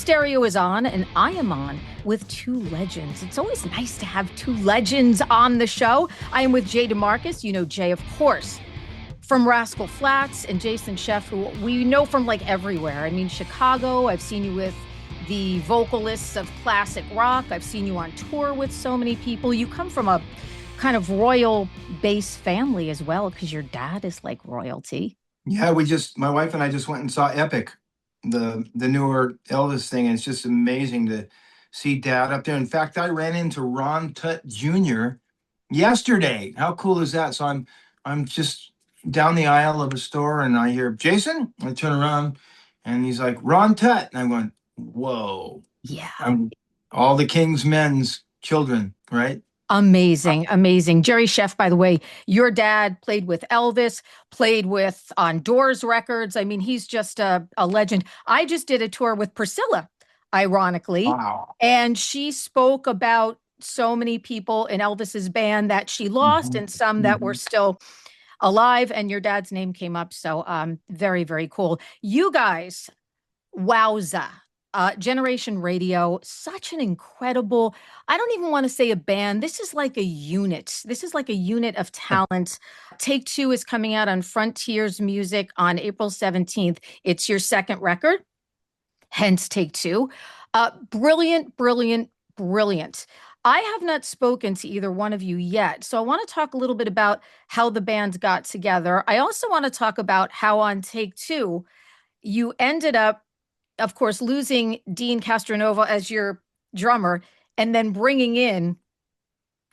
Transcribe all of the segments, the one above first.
Stereo is on, and I am on with two legends. It's always nice to have two legends on the show. I am with Jay DeMarcus. You know Jay, of course, from Rascal Flatts, and Jason Scheff, who we know from like everywhere. I mean, Chicago, I've seen you with the vocalists of classic rock. I've seen you on tour with so many people. You come from a kind of royal base family as well, because your dad is like royalty. Yeah, my wife and I just went and saw Epic, the newer Elvis thing. And it's just amazing to see Dad up there. In fact, I ran into Ron Tutt Jr. yesterday. How cool is that? So I'm just down the aisle of a store and I hear Jason. I turn around and he's like, Ron Tutt. And I'm going, whoa. Yeah. I'm all the King's men's children, right? Amazing, amazing. Jerry Scheff, by the way, your dad played with Elvis, played with on Doors records. I mean, he's just a legend. I just did a tour with Priscilla, ironically, Wow. and she spoke about so many people in Elvis's band that she lost and some that were still alive, and your dad's name came up. So very, very cool. You guys, wowza. Generation Radio, such an incredible, I don't even want to say a band. This is like a unit. This is like a unit of talent. Take Two is coming out on Frontiers Music on April 17th. It's your second record, hence Take Two. Brilliant, brilliant, brilliant. I have not spoken to either one of you yet, so I want to talk a little bit about how the band got together. I also want to talk about how on Take Two, you ended up, of course, losing Deen Castronovo as your drummer and then bringing in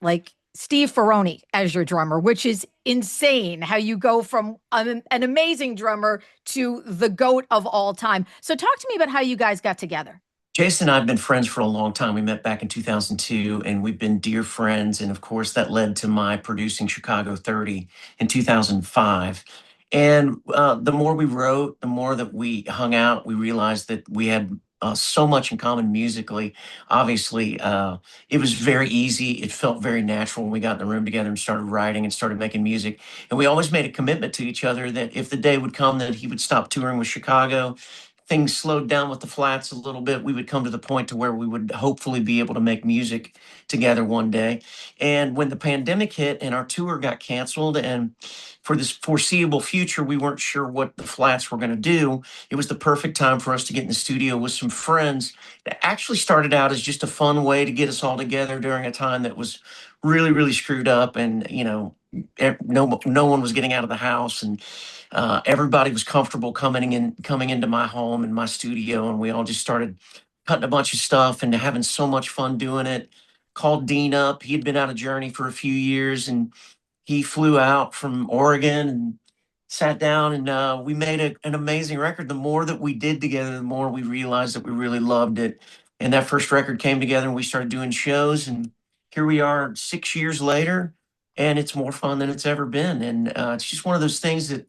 like Steve Ferrone as your drummer, which is insane how you go from an amazing drummer to the GOAT of all time. So talk to me about how you guys got together. Jason and I have been friends for a long time. We met back in 2002, and we've been dear friends. And of course, that led to my producing Chicago 30 in 2005. And the more we wrote, the more that we hung out, we realized that we had so much in common musically. Obviously, it was very easy. It felt very natural when we got in the room together and started writing and started making music. And we always made a commitment to each other that if the day would come that he would stop touring with Chicago, things slowed down with the Flats a little bit, we would come to the point to where we would hopefully be able to make music together one day. And when the pandemic hit and our tour got canceled, and for this foreseeable future, we weren't sure what the Flats were going to do, it was the perfect time for us to get in the studio with some friends. That actually started out as just a fun way to get us all together during a time that was really, really screwed up. And, no one was getting out of the house, and everybody was comfortable coming into my home and my studio, and we all just started cutting a bunch of stuff and having so much fun doing it. Called Deen up. He had been out of Journey for a few years, and he flew out from Oregon and sat down, and we made an amazing record. The more that we did together, the more we realized that we really loved it. And that first record came together, and we started doing shows, and here we are 6 years later, and it's more fun than it's ever been. And it's just one of those things that,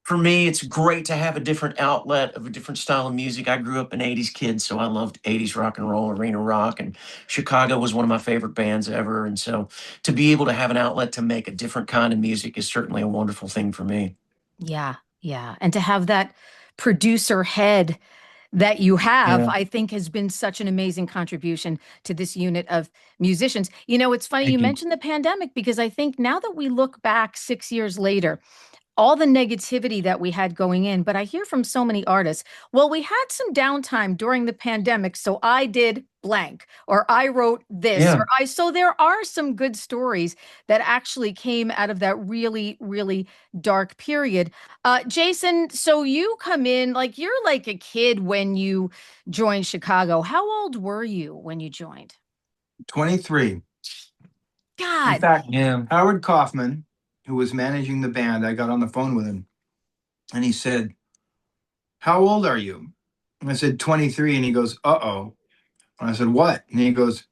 for me, it's great to have a different outlet of a different style of music. I grew up an 80s kid, so I loved 80s rock and roll, arena rock, and Chicago was one of my favorite bands ever. And so to be able to have an outlet to make a different kind of music is certainly a wonderful thing for me. Yeah, yeah. And to have that producer head that you have, I think has been such an amazing contribution to this unit of musicians. You know, it's funny you mentioned the pandemic, because I think now that we look back 6 years later, all the negativity that we had going in, but I hear from so many artists, well, we had some downtime during the pandemic, so I did blank, or I wrote this, so there are some good stories that actually came out of that really, really dark period. Jason, so you come in, like you're like a kid when you joined Chicago. How old were you when you joined? 23. God. In fact, Howard Kaufman, who was managing the band, I got on the phone with him and he said, how old are you? And I said, 23. And he goes, uh-oh. And I said, what? And he goes,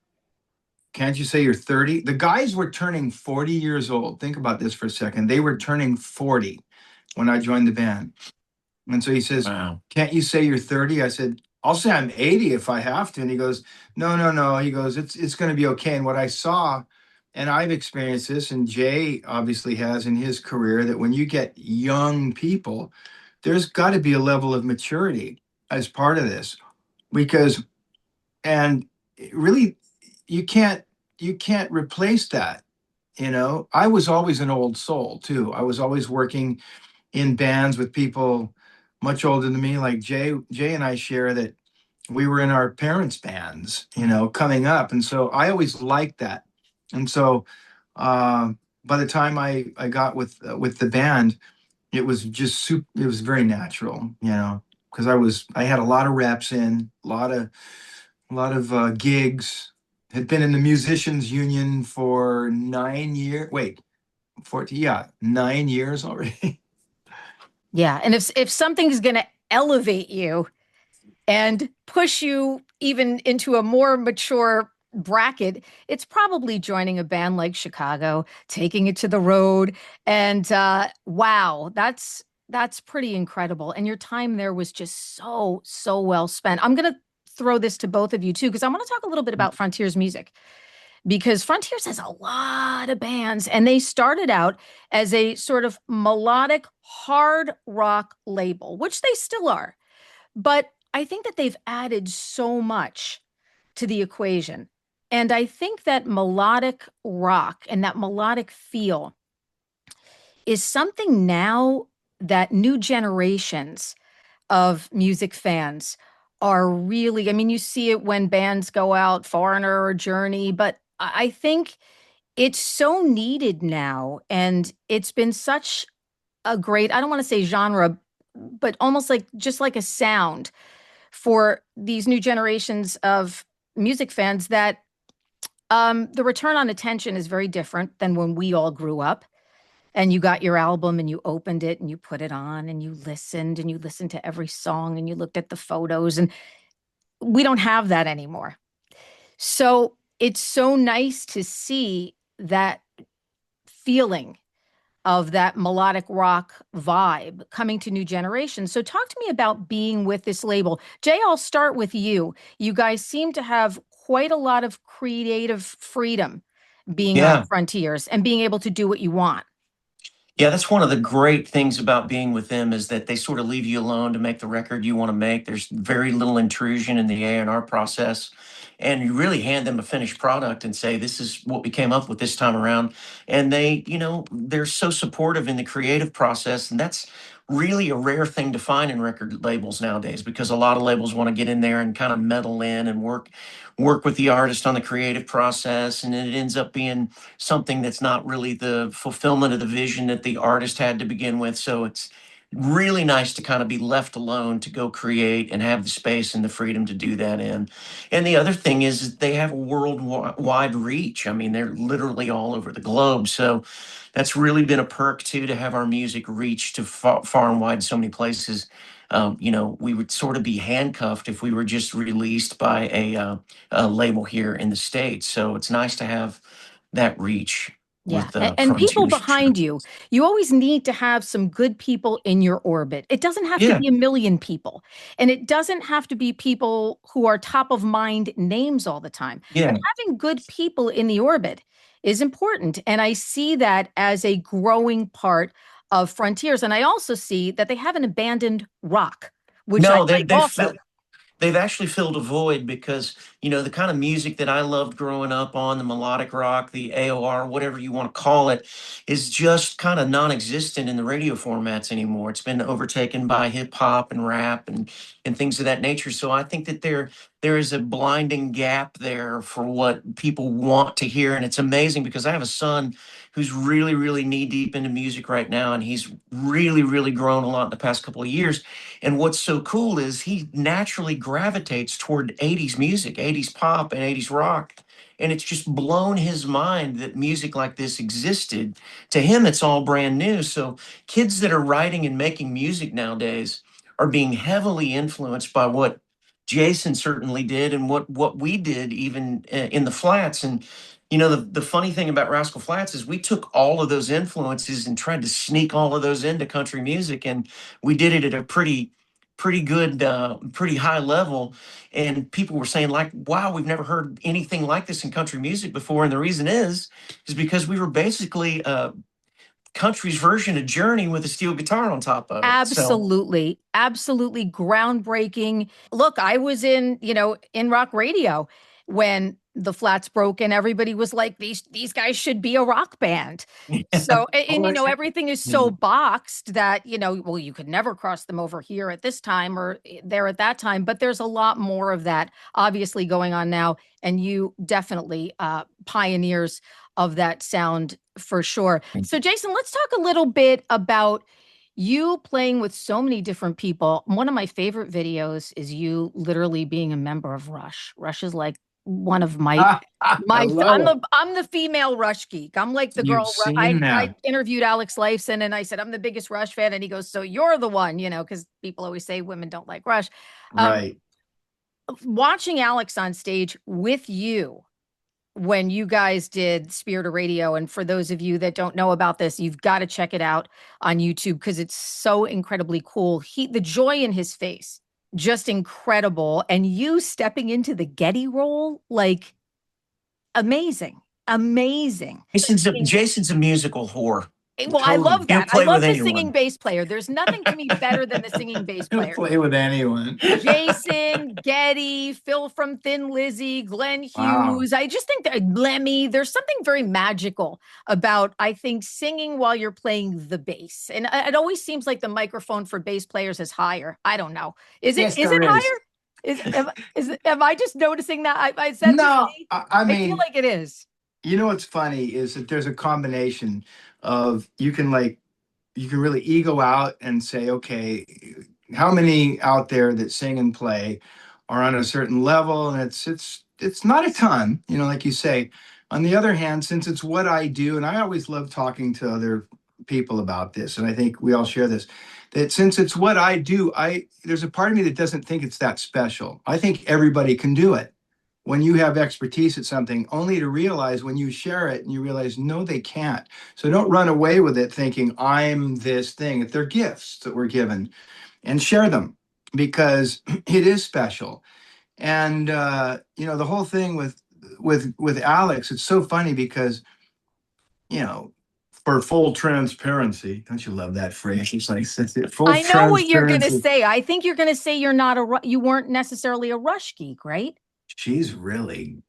can't you say you're 30? The guys were turning 40 years old. Think about this for a second. They were turning 40 when I joined the band. And so he says, wow, can't you say you're 30? I said, I'll say I'm 80 if I have to. And he goes, no. He goes, it's going to be okay. And what I saw, and I've experienced this, and Jay obviously has in his career, that when you get young people, there's got to be a level of maturity as part of this. because, and really, you can't replace that. I was always an old soul too. I was always working in bands with people much older than me, like Jay and I share that we were in our parents' bands, coming up. And so I always liked that. And so by the time I got with the band, it was just it was very natural, because I had a lot of reps in, a lot of gigs, had been in the musicians union for 9 years. Wait, 14, yeah, 9 years already. Yeah. And if something's going to elevate you and push you even into a more mature bracket, it's probably joining a band like Chicago, taking it to the road. And wow, that's pretty incredible. And your time there was just so well spent. I'm going to throw this to both of you too, because I want to talk a little bit about Frontiers music, because Frontiers has a lot of bands, and they started out as a sort of melodic hard rock label, which they still are. But I think that they've added so much to the equation. And I think that melodic rock and that melodic feel is something now that new generations of music fans are really, I mean, you see it when bands go out, Foreigner or Journey, but I think it's so needed now. And it's been such a great, I don't want to say genre, but almost like just like a sound for these new generations of music fans, that the return on attention is very different than when we all grew up and you got your album and you opened it and you put it on and you listened to every song and you looked at the photos, and we don't have that anymore. So it's so nice to see that feeling of that melodic rock vibe coming to new generations. So talk to me about being with this label. Jay, I'll start with you. You guys seem to have quite a lot of creative freedom being on Yeah. Frontiers and being able to do what you want. Yeah, that's one of the great things about being with them, is that they sort of leave you alone to make the record you want to make. There's very little intrusion in the A&R process. And you really hand them a finished product and say, this is what we came up with this time around. And they're so supportive in the creative process. And that's really a rare thing to find in record labels nowadays, because a lot of labels want to get in there and kind of meddle in and work with the artist on the creative process. And it ends up being something that's not really the fulfillment of the vision that the artist had to begin with. So it's really nice to kind of be left alone to go create and have the space and the freedom to do that in. And the other thing is they have a worldwide reach. I mean, they're literally all over the globe. So that's really been a perk too, to have our music reach to far and wide so many places. We would sort of be handcuffed if we were just released by a label here in the States. So it's nice to have that reach Yeah. with And people Frontiers for sure. behind you, you always need to have some good people in your orbit. It doesn't have to Yeah, be a million people, and it doesn't have to be people who are top of mind names all the time. But yeah. having good people in the orbit is important. And I see that as a growing part of Frontiers. And I also see that they haven't abandoned rock, which I No, like also. they've actually filled a void, because the kind of music that I loved growing up on, the melodic rock, the AOR, whatever you want to call it, is just kind of non-existent in the radio formats anymore. It's been overtaken by hip hop and rap and things of that nature. So I think that there is a blinding gap there for what people want to hear. And it's amazing, because I have a son who's really, really knee deep into music right now, and he's really, really grown a lot in the past couple of years. And what's so cool is he naturally gravitates toward 80s music, 80s pop, and 80s rock. And it's just blown his mind that music like this existed. To him, it's all brand new. So kids that are writing and making music nowadays are being heavily influenced by what Jason certainly did, and what we did even in the Flats. And the funny thing about Rascal Flatts is we took all of those influences and tried to sneak all of those into country music, and we did it at a pretty good, pretty high level. And people were saying, like, wow, we've never heard anything like this in country music before. And the reason is because we were basically country's version of Journey with a steel guitar on top of it. Absolutely. Absolutely groundbreaking. Look, I was in rock radio when the Flats broke and everybody was like, these guys should be a rock band. So, everything is so boxed that, well, you could never cross them over here at this time or there at that time, but there's a lot more of that obviously going on now. And you definitely pioneers of that sound for sure. So Jason, let's talk a little bit about you playing with so many different people. One of my favorite videos is you literally being a member of Rush. Rush is like one of my I'm the female Rush geek. I'm like the girl. I interviewed Alex Lifeson and I said, I'm the biggest Rush fan. And he goes, so you're the one, because people always say women don't like Rush. Right. Watching Alex on stage with you when you guys did Spirit of Radio. And for those of you that don't know about this, you've got to check it out on YouTube because it's so incredibly cool. The joy in his face, just incredible. And you stepping into the Getty role, like amazing. Jason's a musical whore. Well, totally. I love that. I love the singing bass player. There's nothing to me better than the singing bass player. Play with anyone. Jason, Getty, Phil from Thin Lizzy, Glenn Hughes. Wow. I just think that Lemmy, there's something very magical about, I think, singing while you're playing the bass. And it always seems like the microphone for bass players is higher. I don't know. Is it higher? Am I just noticing that? I said no. I mean, I feel like it is. You know what's funny is that there's a combination of you can really ego out and say, okay, how many out there that sing and play are on a certain level, and it's not a ton, like you say. On the other hand, since it's what I do, and I always love talking to other people about this, and I think we all share this, that since it's what I do, there's a part of me that doesn't think it's that special. I think everybody can do it. When you have expertise at something, only to realize when you share it and you realize, no, they can't. So don't run away with it thinking I'm this thing. If they're gifts that we're given, and share them because it is special. And, the whole thing with Alex, it's so funny because, for full transparency, don't you love that phrase? It's like full I know what you're going to say. I think you're going to say you weren't necessarily a Rush geek, right? She's really,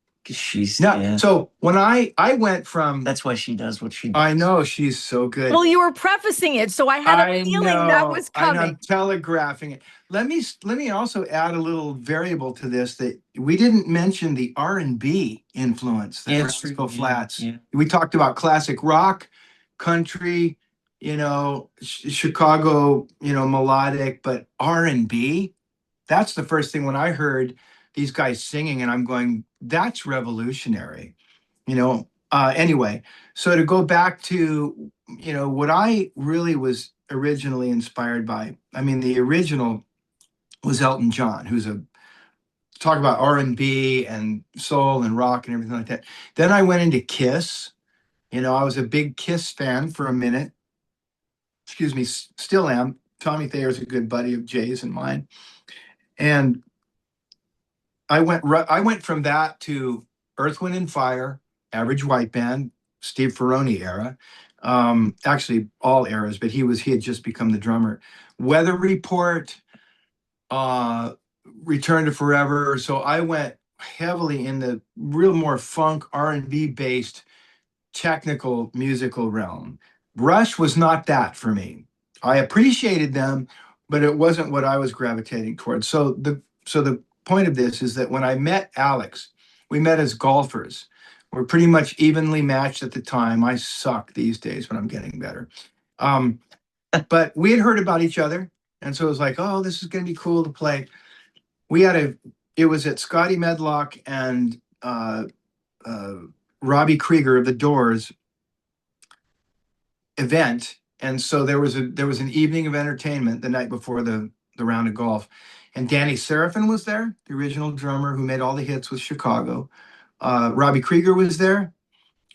yeah. So when I went from, that's why she does what she does. I know, she's so good. Well, you were prefacing it, so I had a feeling that was coming. I'm telegraphing it. Let me also add a little variable to this that we didn't mention the R&B influence that Rascal Flatts. Yeah. We talked about classic rock, country, Chicago, melodic, but R&B. That's the first thing when I heard these guys singing, and I'm going, that's revolutionary, anyway. So to go back to, what I really was originally inspired by, the original was Elton John, who's talk about R&B and soul and rock and everything like that. Then I went into Kiss. I was a big Kiss fan for a minute. Excuse me, still am. Tommy Thayer's a good buddy of Jay's and mine. And I went from that to Earth, Wind and Fire, Average White Band, Steve Ferrone era, actually all eras, but he had just become the drummer. Weather Report, Return to Forever. So I went heavily in the real more funk R&B based technical musical realm. Rush was not that for me. I appreciated them, but it wasn't what I was gravitating towards. So the point of this is that when I met Alex, we met as golfers. We're pretty much evenly matched at the time. I suck these days, but I'm getting better. But we had heard about each other. And so it was like, oh, this is going to be cool to play. It was at Scotty Medlock and Robbie Krieger of The Doors event. And so there was an evening of entertainment the night before the round of golf. And Danny Serafin was there, the original drummer who made all the hits with Chicago. Robbie Krieger was there.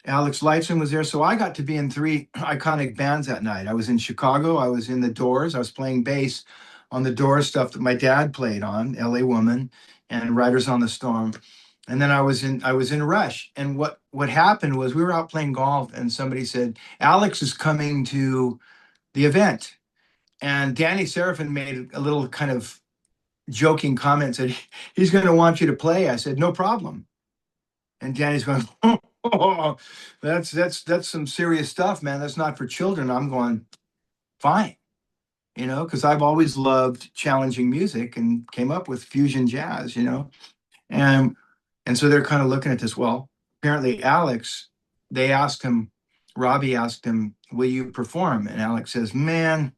Alex Lifeson was there. So I got to be in 3 iconic bands that night. I was in Chicago. I was in The Doors. I was playing bass on The Doors stuff that my dad played on, LA Woman and Riders on the Storm. And then I was in Rush. And what happened was we were out playing golf and somebody said, Alex is coming to the event. And Danny Serafin made a little kind of joking comment, said, he's going to want you to play. I said, no problem. And Danny's going, oh, that's some serious stuff, man. That's not for children. I'm going, fine. Because I've always loved challenging music and came up with fusion jazz, And so they're kind of looking at this. Well, apparently Alex, Robbie asked him, will you perform? And Alex says, man,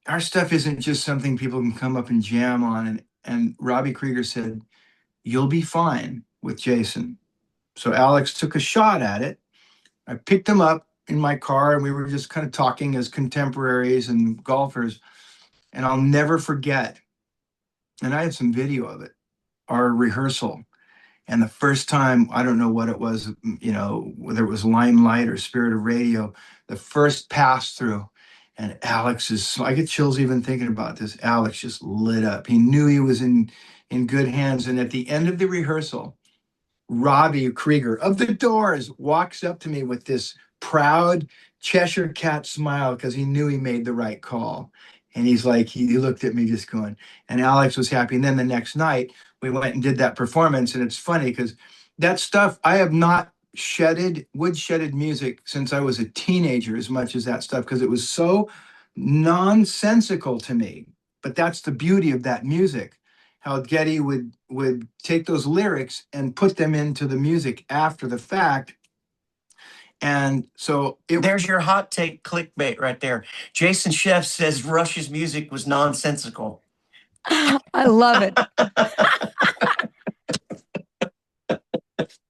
our stuff isn't just something people can come up and jam on. And Robbie Krieger said, you'll be fine with Jason. So Alex took a shot at it. I picked him up in my car and we were just kind of talking as contemporaries and golfers. And I'll never forget, and I have some video of it, our rehearsal. And the first time, I don't know what it was, whether it was Limelight or Spirit of Radio, the first pass through, and I get chills even thinking about this. Alex just lit up. He knew he was in good hands. And at the end of the rehearsal, Robbie Krieger of the Doors walks up to me with this proud Cheshire cat smile because he knew he made the right call. And he's like, he looked at me just going, and Alex was happy. And then the next night, we went and did that performance. And it's funny because that stuff, I have not wood-shedded music since I was a teenager as much as that stuff because it was so nonsensical to me. But that's the beauty of that music. How Geddy would take those lyrics and put them into the music after the fact. And so there's your hot take clickbait right there. Jason Scheff says Rush's music was nonsensical. I love it.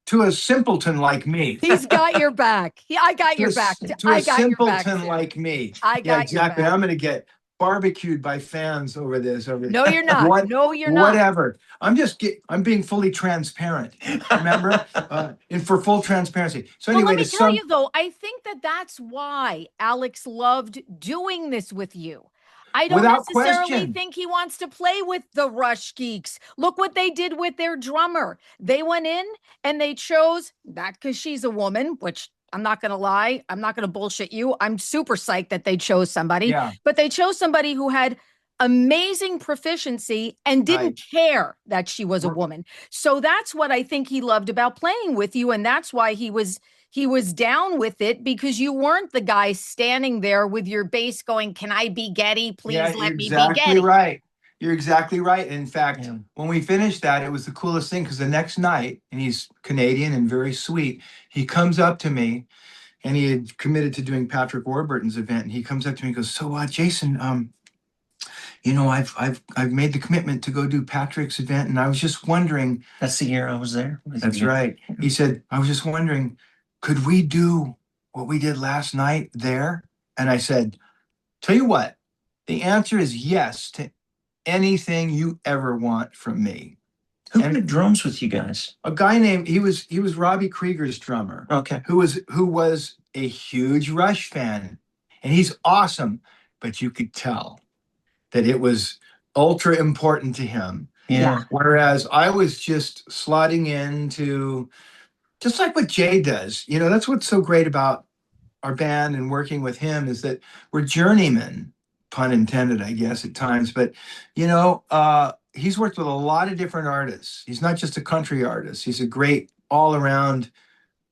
To a simpleton like me. He's got your back. I got your back. To a simpleton like me. I got exactly. Your back. I'm going to get barbecued by fans over this. No, you're not. No, you're not. Whatever. I'm being fully transparent. Remember, and for full transparency. So anyway, let me tell you though, I think that's why Alex loved doing this with you. I don't necessarily think he wants to play with the Rush geeks. Look what they did with their drummer. They went in and they chose that because she's a woman, which I'm not going to lie. I'm not going to bullshit you. I'm super psyched that they chose somebody, but they chose somebody who had amazing proficiency and didn't care that she was a woman. So that's what I think he loved about playing with you. And that's why he was down with it, because you weren't the guy standing there with your bass going, can I be Geddy? Please let me be Geddy. Right. You're exactly right. In fact, when we finished that, it was the coolest thing because the next night, and he's Canadian and very sweet, he comes up to me and he had committed to doing Patrick Warburton's event. And he comes up to me and goes, so Jason, I've made the commitment to go do Patrick's event. And I was just wondering. That's the year I was there. That's right. He said, I was just wondering, could we do what we did last night there? And I said, tell you what, the answer is yes to anything you ever want from me. Who played drums with you guys? A guy named, he was Robbie Krieger's drummer. Okay. Who was a huge Rush fan. And he's awesome, but you could tell that it was ultra important to him. Yeah. Whereas I was just slotting into, just like what Jay does. That's what's so great about our band and working with him is that we're journeymen, pun intended, I guess, at times. But, he's worked with a lot of different artists. He's not just a country artist. He's a great all-around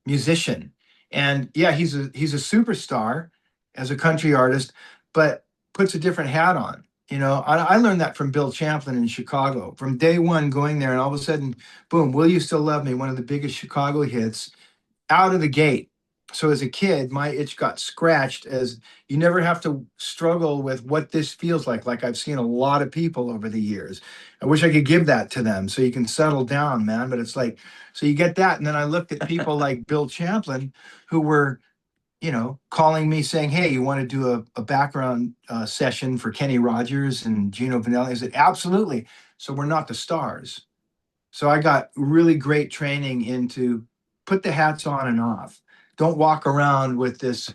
musician. And yeah, he's a superstar as a country artist, but puts a different hat on. I learned that from Bill Champlin in Chicago. From day one going there, and all of a sudden, boom, Will You Still Love Me, one of the biggest Chicago hits, out of the gate. So as a kid, my itch got scratched as you never have to struggle with what this feels like I've seen a lot of people over the years. I wish I could give that to them so you can settle down, man. But it's like, so you get that. And then I looked at people like Bill Champlin who were, calling me saying, hey, you want to do a background session for Kenny Rogers and Gino Vanelli? I said, absolutely. So we're not the stars. So I got really great training into put the hats on and off. Don't walk around with this,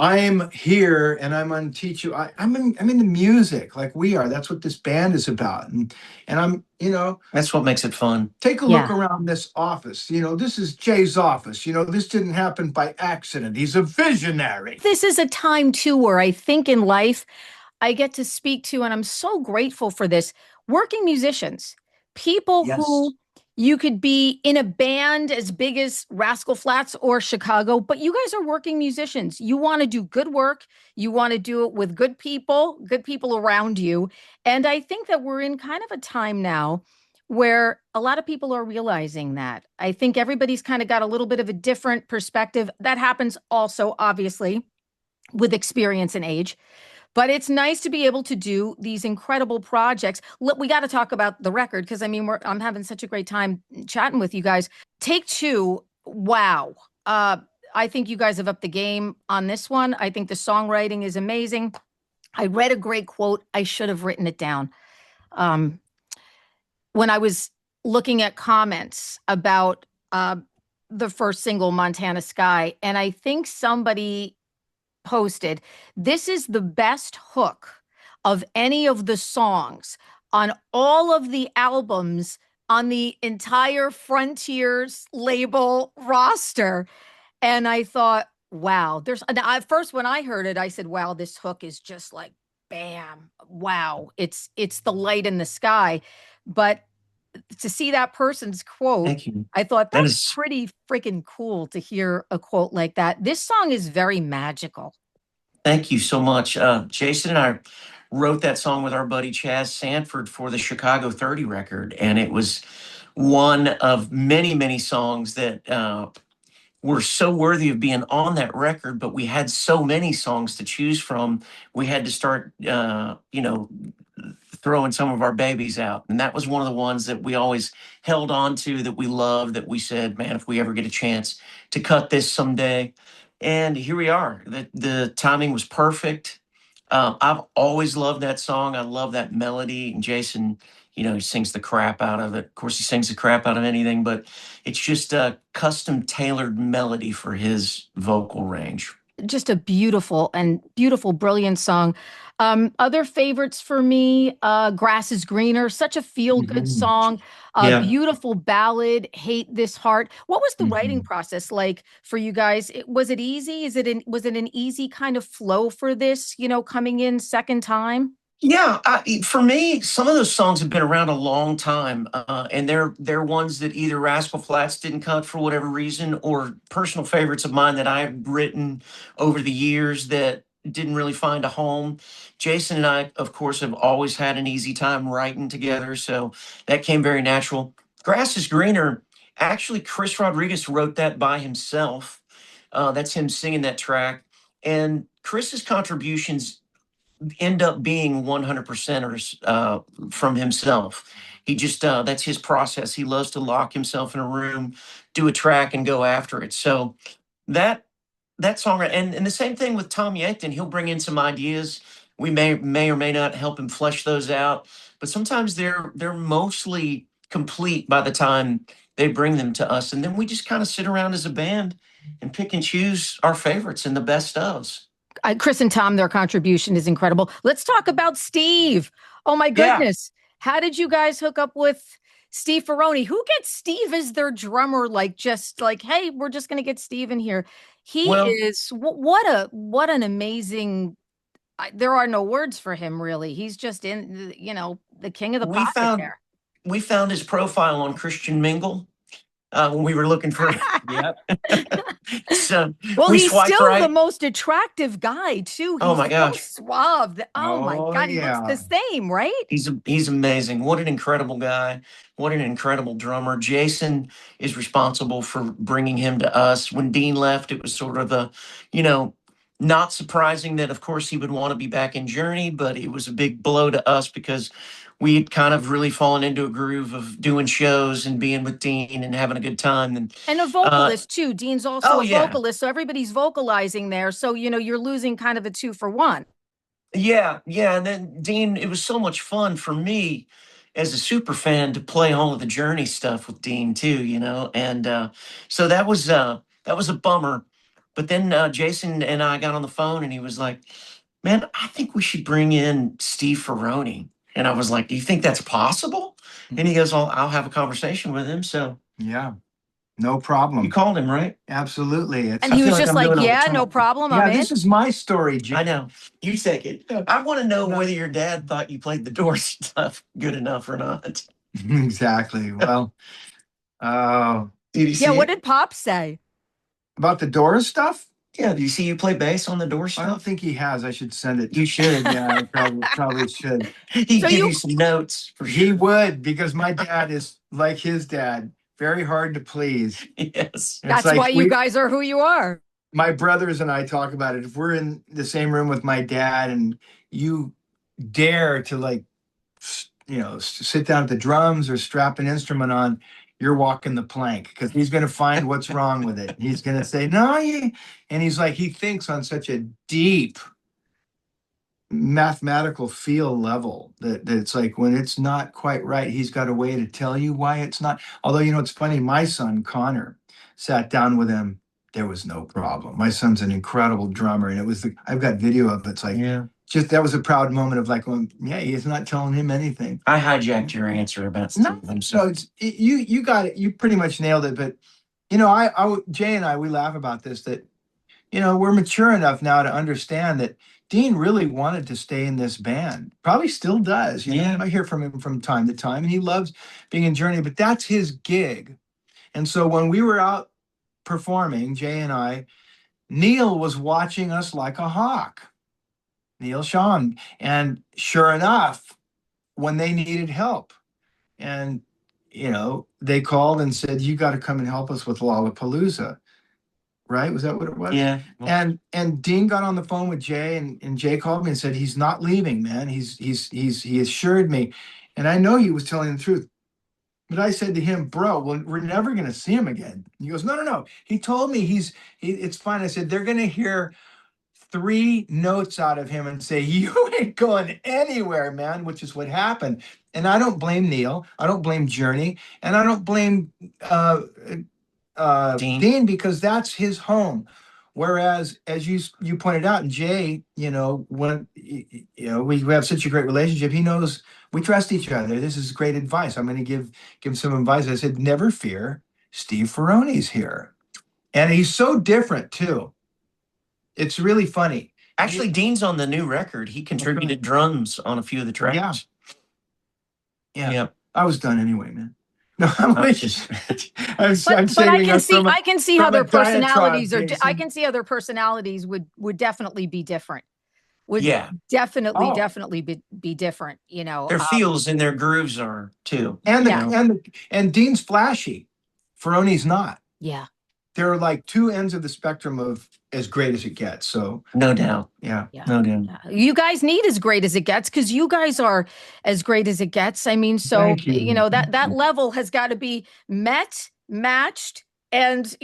I'm here and I'm going to teach you. I'm in the music like we are. That's what this band is about. And I'm, That's what makes it fun. take a Yeah. look around this office. This is Jay's office. This didn't happen by accident. He's a visionary. This is a time too where I think in life I get to speak to, and I'm so grateful for this, working musicians, people Yes. who you could be in a band as big as Rascal Flatts or Chicago, but you guys are working musicians. You want to do good work. You want to do it with good people around you. And I think that we're in kind of a time now where a lot of people are realizing that. I think everybody's kind of got a little bit of a different perspective. That happens also, obviously, with experience and age. But it's nice to be able to do these incredible projects. Look, we got to talk about the record because I'm having such a great time chatting with you guys. Take Two, wow. I think you guys have upped the game on this one. I think the songwriting is amazing. I read a great quote. I should have written it down. When I was looking at comments about the first single, Montana Sky, and I think somebody posted, this is the best hook of any of the songs on all of the albums on the entire Frontiers label roster. And I thought, wow, first when I heard it, I said, wow, this hook is just like, bam, wow, it's the light in the sky. But to see that person's quote, Thank you. I thought That that's is- pretty freaking cool to hear a quote like that. This song is very magical. Thank you so much. Jason and I wrote that song with our buddy Chaz Sanford for the Chicago 30 record, and it was one of many, many songs that were so worthy of being on that record, but we had so many songs to choose from. We had to start, throwing some of our babies out. And that was one of the ones that we always held on to, that we loved, that we said, man, if we ever get a chance to cut this someday. And here we are. The timing was perfect. I've always loved that song. I love that melody. And Jason, he sings the crap out of it. Of course, he sings the crap out of anything, but it's just a custom tailored melody for his vocal range. Just a beautiful, brilliant song. Other favorites for me, Grass is Greener, such a feel-good song, a Yeah. beautiful ballad, Hate This Heart. What was the writing process like for you guys? Was it easy? Was it an easy kind of flow for this, coming in second time? Yeah, for me, some of those songs have been around a long time, and they're ones that either Rascal Flatts didn't cut for whatever reason, or personal favorites of mine that I've written over the years that didn't really find a home. Jason and I, of course, have always had an easy time writing together, so that came very natural. Grass is Greener. Actually, Chris Rodriguez wrote that by himself. That's him singing that track, and Chris's contributions end up being 100%ers from himself. He just, that's his process. He loves to lock himself in a room, do a track, and go after it. So that song, and the same thing with Tom Yankton. He'll bring in some ideas. We may or may not help him flesh those out, but sometimes they're mostly complete by the time they bring them to us, and then we just kind of sit around as a band and pick and choose our favorites and the best ofs. Chris and Tom, their contribution is incredible. Let's talk about Steve. Oh my goodness. Yeah. How did you guys hook up with Steve Ferrone? Who gets Steve as their drummer? Just like, hey, we're just going to get Steve in here. He is what an amazing, there are no words for him really. He's just in, the king of the pocket there. We found his profile on Christian Mingle. When we were looking for so he's still right. The most attractive guy too. He's oh my gosh, so suave. Oh my god, he looks the same, right? He's amazing. What an incredible guy. What an incredible drummer. Jason is responsible for bringing him to us. When Deen left, it was sort of a, not surprising that of course he would want to be back in Journey, but it was a big blow to us because we had kind of really fallen into a groove of doing shows and being with Deen and having a good time. And a vocalist too. Deen's also a vocalist, so everybody's vocalizing there. So, you're losing kind of a 2-for-1. Yeah. And then Deen, it was so much fun for me as a super fan to play all of the Journey stuff with Deen too, and so that was a bummer. But then Jason and I got on the phone, and he was like, "Man, I think we should bring in Steve Ferrone." And I was like, "Do you think that's possible?" And he goes, "Well, I'll have a conversation with him." So Yeah, no you problem. called him, right? Absolutely. And I he feel was like just I'm like, doing all the yeah, no talking. problem. Yeah, I'm in. this is my story, Jay. I know. You take it. I want to know whether your dad thought you played the Doors stuff good enough or not. Exactly. Well, Did you Yeah, see what it? did Pop say? about the Doors stuff, Yeah, do you see you play bass on the Doors I don't stuff? think he has. I should send it. You should. Yeah, I probably should. He'd So give you- you some notes for He sure. would, because my dad is like his dad, very hard to please. Yes. It's That's like why you guys are who you are. my brothers and I talk about it. If we're in the same room with my dad and you dare to sit down at the drums or strap an instrument on, you're walking the plank, because he's going to find what's wrong with it. He's going to say, no, and he's like, he thinks on such a deep mathematical feel level that it's like when it's not quite right, he's got a way to tell you why it's not. Although, it's funny, my son, Connor, sat down with him. There was no problem. My son's an incredible drummer. And I've got video of it. It's like, Yeah. just that was a proud moment of like, well, yeah, he's not telling him anything. I hijacked your answer about No, Steve. so you got it. You pretty much nailed it. But Jay and I, we laugh about this, that we're mature enough now to understand that Deen really wanted to stay in this band. Probably still does. Yeah. I hear from him from time to time, and he loves being in Journey. But that's his gig. And so when we were out performing, Jay and I, Neil was watching us like a hawk. Neil Sean, and sure enough, when they needed help, and they called and said, you got to come and help us with Lollapalooza, right? Was that what it was? Yeah. And Deen got on the phone with Jay, and Jay called me and said, he's not leaving, man. He assured me, and I know he was telling the truth. But I said to him, bro, well, we're never going to see him again. He goes, no. He told me it's fine. I said, they're going to hear 3 notes out of him and say, you ain't going anywhere, man, which is what happened. And I don't blame Neil. I don't blame Journey. And I don't blame Deen, because that's his home. Whereas, as you pointed out, and Jay, when we have such a great relationship, he knows we trust each other. This is great advice. I'm going to give him some advice. I said, never fear, Steve Ferrone's here, and he's so different too. It's really funny. Actually, Deen's on the new record. He contributed drums on a few of the tracks. Yeah. I was done anyway, man. No, I'm But I can see how their personalities are. I can see how their personalities would definitely be different. Would definitely be different. Their feels and their grooves are too. And Deen's flashy. Ferrone's not. Yeah. There are like 2 ends of the spectrum of as great as it gets. So no doubt. Yeah. No doubt. Yeah. You guys need as great as it gets, because you guys are as great as it gets. I mean, so that level has got to be met, matched, and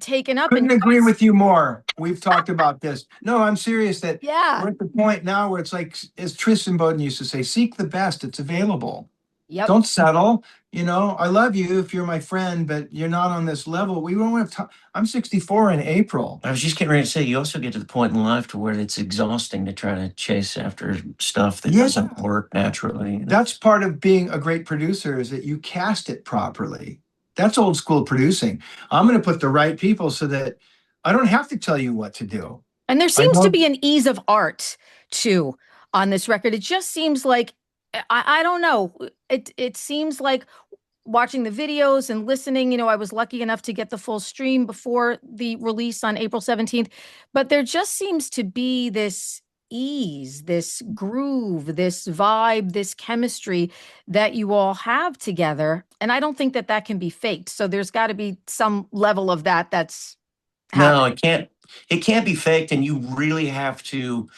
taken up. Couldn't agree with you more. We've talked about this. No, I'm serious that Yeah. we're at the point now where it's like, as Tristan Bowden used to say, seek the best. It's available. Yep. Don't settle. I love you if you're my friend, but you're not on this level. We won't have time. I'm 64 in April. I was just getting ready to say, you also get to the point in life to where it's exhausting to try to chase after stuff that doesn't work naturally. That's part of being a great producer, is that you cast it properly. That's old school producing. I'm going to put the right people so that I don't have to tell you what to do. And there seems to be an ease of art too on this record. It just seems like, I don't know. It seems like, watching the videos and listening, I was lucky enough to get the full stream before the release on April 17th, but there just seems to be this ease, this groove, this vibe, this chemistry that you all have together. And I don't think that can be faked. So there's got to be some level of that's happening. No, it can't be faked. And you really have to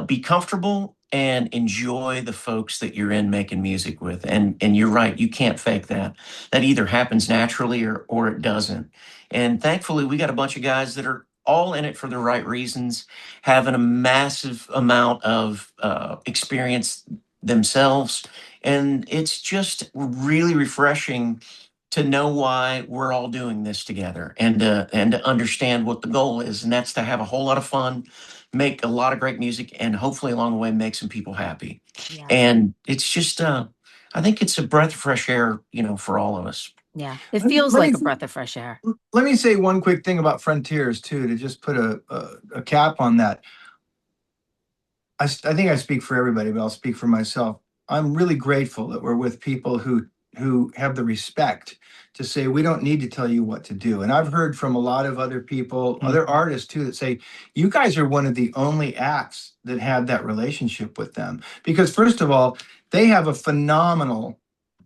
be comfortable and enjoy the folks that you're in making music with. And you're right, you can't fake that. That either happens naturally or it doesn't. And thankfully, we got a bunch of guys that are all in it for the right reasons, having a massive amount of experience themselves. And it's just really refreshing to know why we're all doing this together, and to understand what the goal is, and that's to have a whole lot of fun, make a lot of great music, and hopefully along the way make some people happy. Yeah. And it's just, I think it's a breath of fresh air, for all of us. Yeah. It feels like a breath of fresh air. Let me say one quick thing about Frontiers too, to just put a cap on that. I think I speak for everybody, but I'll speak for myself. I'm really grateful that we're with people who have the respect to say, we don't need to tell you what to do. And I've heard from a lot of other people, other artists too, that say, you guys are one of the only acts that have that relationship with them. Because first of all, they have a phenomenal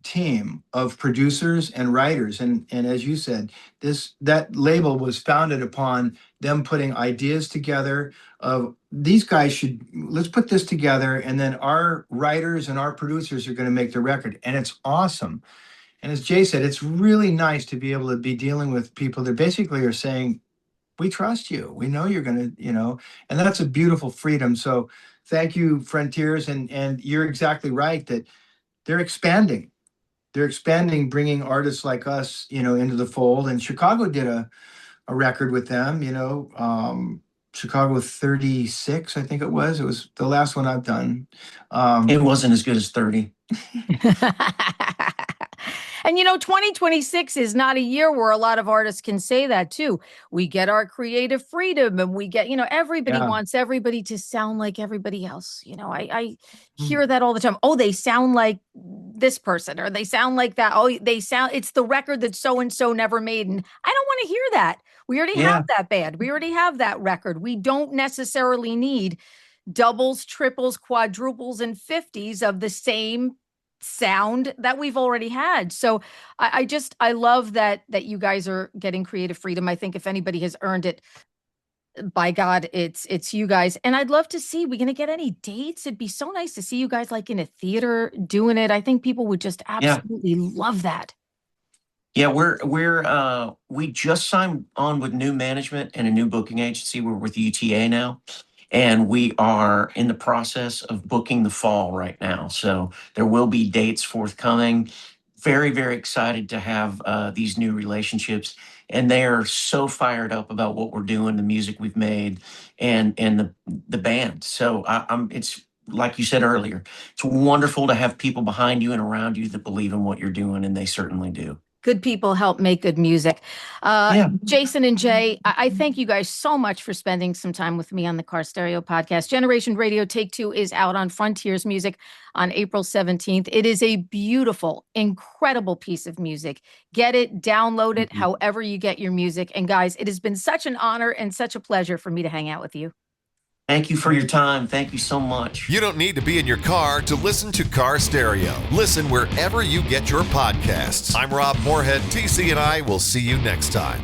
team of producers and writers. And as you said, that label was founded upon them putting ideas together of these guys let's put this together, and then our writers and our producers are going to make the record. And it's awesome. And as Jay said, it's really nice to be able to be dealing with people that basically are saying, we trust you. We know you're going to, and that's a beautiful freedom. So thank you, Frontiers. And you're exactly right that they're expanding. They're expanding, bringing artists like us, into the fold. And Chicago did a record with them, Chicago 36, I think it was. It was the last one I've done. It wasn't as good as 30. And 2026 is not a year where a lot of artists can say that too. We get our creative freedom, and we get, everybody wants everybody to sound like everybody else. I hear that all the time. Oh, they sound like this person, or they sound like that. Oh, it's the record that so-and-so never made. And I don't want to hear that. We already have that band. We already have that record. We don't necessarily need doubles, triples, quadruples, and 50s of the same sound that we've already had. So I love that you guys are getting creative freedom. I think if anybody has earned it, by God, it's you guys. And I'd love to see, we're going to get any dates. It'd be so nice to see you guys like in a theater doing it. I think people would just absolutely love that. Yeah, we just signed on with new management and a new booking agency. We're with UTA now, and we are in the process of booking the fall right now. So there will be dates forthcoming. Very, very excited to have these new relationships, and they are so fired up about what we're doing, the music we've made, and the band. So it's like you said earlier, it's wonderful to have people behind you and around you that believe in what you're doing, and they certainly do. Good people help make good music. Jason and Jay, I thank you guys so much for spending some time with me on the Carr Stereo podcast. Generation Radio Take 2 is out on Frontiers Music on April 17th. It is a beautiful, incredible piece of music. Get it, download it, however you get your music. And guys, it has been such an honor and such a pleasure for me to hang out with you. Thank you for your time. Thank you so much. You don't need to be in your car to listen to Carr Stereo. Listen wherever you get your podcasts. I'm Rob Moorhead. TC and I will see you next time.